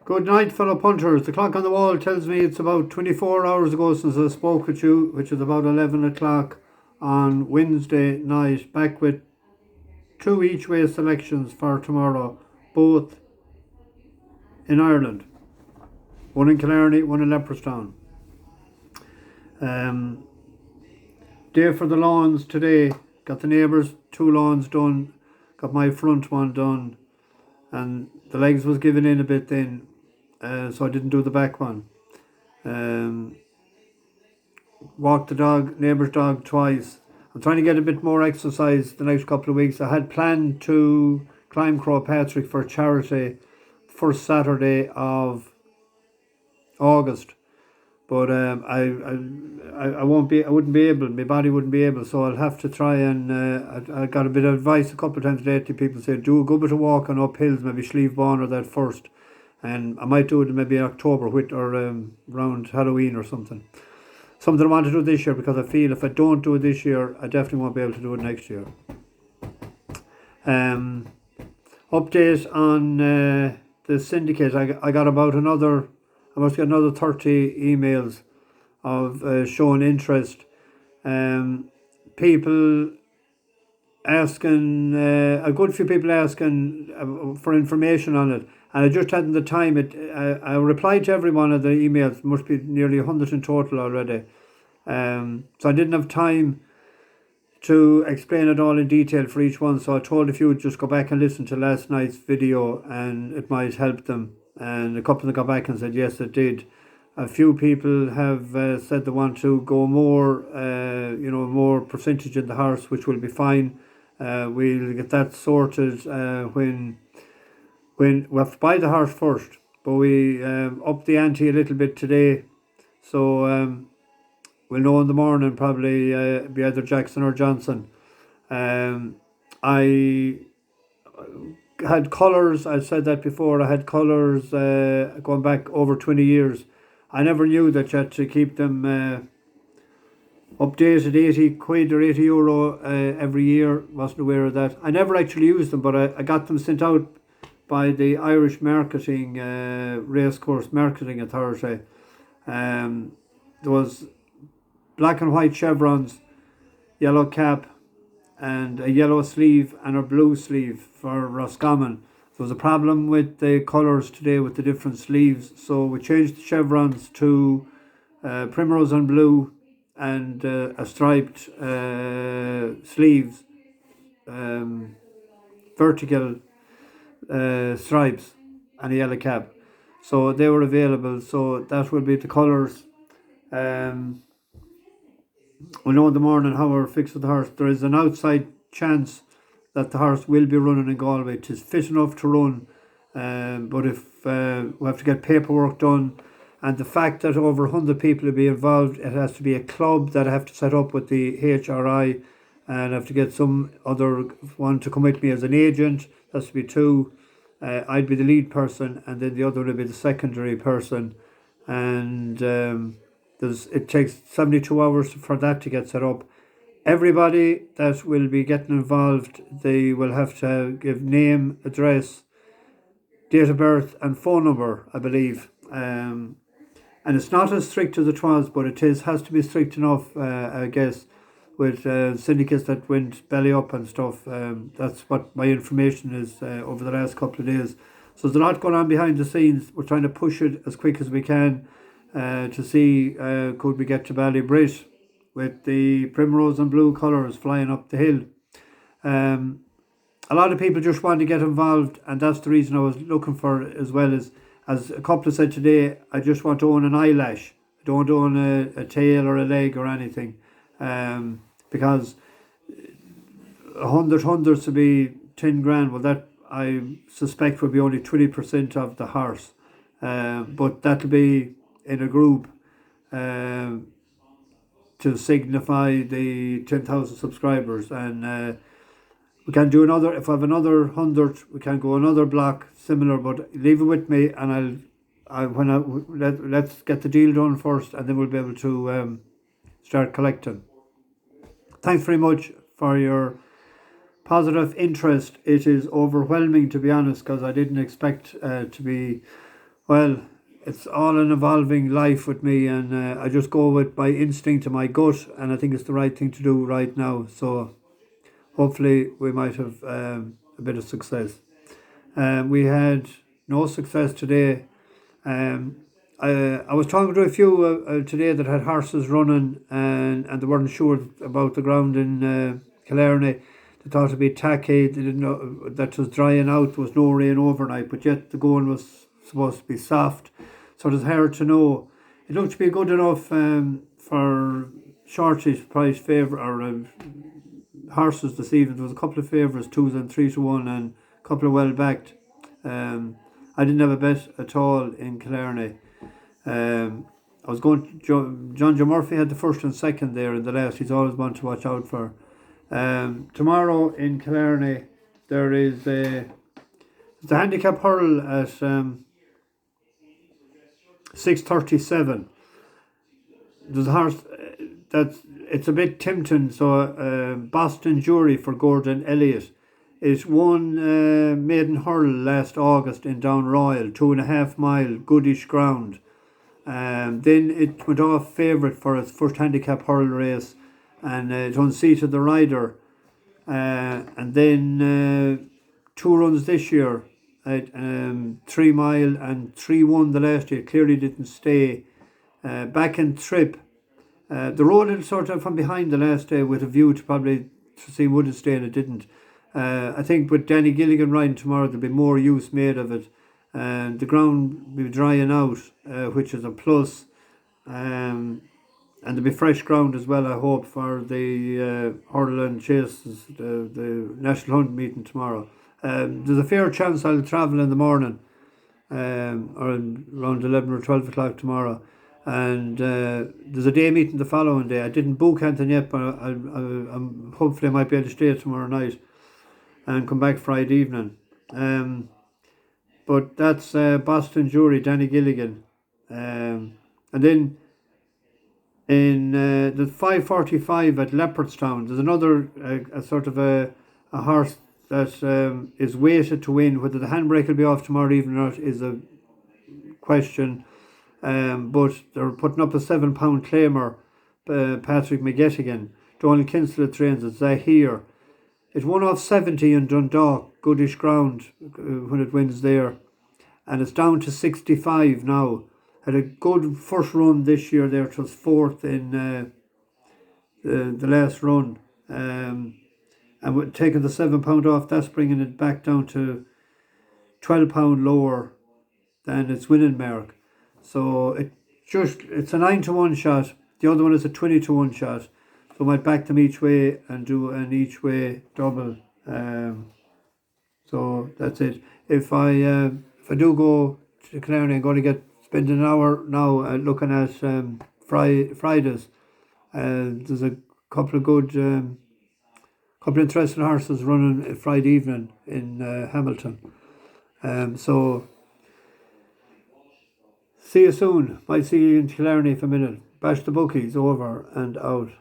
Good night, fellow punters. The clock on the wall tells me it's about 24 hours ago since I spoke with you, which is about 11 o'clock on Wednesday night. Back with two each way selections for tomorrow, both in Ireland. One in Killarney, one in Leopardstown. Day for the lawns today. Got the neighbours' two lawns done. Got my front one done. And the legs was given in a bit then. So I didn't do the back one. Walked the dog, neighbour's dog, twice. I'm trying to get a bit more exercise the next couple of weeks. I had planned to climb Croagh Patrick for charity first Saturday of August, but I wouldn't be able. My body wouldn't be able, so I'll have to try and. I got a bit of advice a couple of times lately. People say do a good bit of walking up hills, maybe Slieve-Bawn or that first, and I might do it maybe in October or around Halloween or something. Something I want to do this year because I feel if I don't do it this year, I definitely won't be able to do it next year. Update on the Syndicate. I got about another. I must get another 30 emails of showing interest. People asking, a good few people asking for information on it, and I just hadn't the time. I replied to every one of the emails, must be nearly 100 in total already. So I didn't have time to explain it all in detail for each one, so I told a few just go back and listen to last night's video and it might help them. And a couple of them got back and said yes, it did. A few people have said they want to go more, more percentage in the horse, which will be fine. We'll get that sorted when we have to buy the horse first. But we upped the ante a little bit today, so we'll know in the morning probably be either Jackson or Johnson. I had colours, I said that before, I had colours going back over 20 years. I never knew that you had to keep them updated, 80 quid or 80 euro every year. Wasn't aware of that. I never actually used them, but I got them sent out by the Irish Marketing Racecourse Marketing Authority. There was black and white chevrons, yellow cap, and a yellow sleeve and a blue sleeve for Roscommon. There was a problem with the colours today with the different sleeves, so we changed the chevrons to primrose and blue and a striped sleeves, vertical stripes and a yellow cap. So they were available, so that will be the colours. We'll know in the morning how we're fixed with the horse. There is an outside chance that the horse will be running in Galway. It is fit enough to run, but if we have to get paperwork done, and the fact that over 100 people will be involved, it has to be a club that I have to set up with the HRI, and I have to get some other one to come with me as an agent. That has to be two. I'd be the lead person, and then the other will be the secondary person, and it takes 72 hours for that to get set up. Everybody that will be getting involved, they will have to give name, address, date of birth and phone number, I believe. And it's not as strict as it was, but has to be strict enough, I guess, with syndicates that went belly up and stuff. That's what my information is over the last couple of days. So there's a lot going on behind the scenes. We're trying to push it as quick as we can to see could we get to Ballybrit with the primrose and blue colours flying up the hill. A lot of people just want to get involved, and that's the reason I was looking for it as well. As a couple said today, I just want to own an eyelash. I don't own a tail or a leg or anything, because 100 hundreds to be 10 grand. Well, that I suspect will be only 20% of the horse, but that'll be in a group to signify the 10,000 subscribers, and we can do another. If I have another 100, we can go another block similar. But leave it with me, and let's get the deal done first, and then we'll be able to start collecting. Thanks very much for your positive interest. It is overwhelming, to be honest, because I didn't expect to be Well, it's all an evolving life with me, and I just go with my instinct and my gut, and I think it's the right thing to do right now. So hopefully we might have a bit of success. We had no success today. Um, I was talking to a few today that had horses running, and they weren't sure about the ground in Killarney. They thought it'd be tacky. They didn't know that it was drying out. There was no rain overnight, but yet the going was supposed to be soft. So it was hard to know. It looked to be good enough for shortish price favourite or horses this evening. There was a couple of favourites, 2s and 3-1, and a couple of well backed. I didn't have a bet at all in Killarney. I was going. John Joe Murphy had the first and second there in the last. He's always one to watch out for. Tomorrow in Killarney, there is the handicap hurl at 6:37. There's a horse it's a bit tempting. So Boston Jury for Gordon Elliott. It won maiden hurl last August in Down Royal, 2.5 mile, goodish ground. Then it went off favourite for its first handicap hurl race, and it unseated the rider. And then 2 runs this year at 3 mile and 3-1 the last year. Clearly didn't stay. Back in trip. The rode sort of from behind the last day with a view to probably to see would it stay, and it didn't. I think with Danny Gilligan riding tomorrow, there'll be more use made of it. And the ground will be drying out, which is a plus. And there'll be fresh ground as well, I hope, for the hurdle and chases, the National Hunt meeting tomorrow. There's a fair chance I'll travel in the morning, or around 11 or 12 o'clock tomorrow. And there's a day meeting the following day. I didn't book anything yet, but I'm hopefully I might be able to stay tomorrow night and come back Friday evening. But that's Boston Jury, Danny Gilligan. And then in the 5:45 at Leopardstown, there's another a sort of a horse that is weighted to win. Whether the handbrake will be off tomorrow evening or not is a question. But they're putting up a £7 claimer, Patrick McGettigan. Donald Kinsella trains at Zabeir. It won off 70 in Dundalk, goodish ground when it wins there. And it's down to 65 now. Had a good first run this year there. It was fourth in the last run. And with taking the £7 off, that's bringing it back down to £12 lower than its winning mark. So it's a 9-1 shot. The other one is a 20-1 shot. So I might back them each way and do an each way double. So that's it. If I do go to Killarney, I'm going to spend an hour now looking at Fridays. There's a couple of good, couple of interesting horses running Friday evening in Hamilton. So see you soon. Might see you in Killarney for a minute. Bash the bookies, over and out.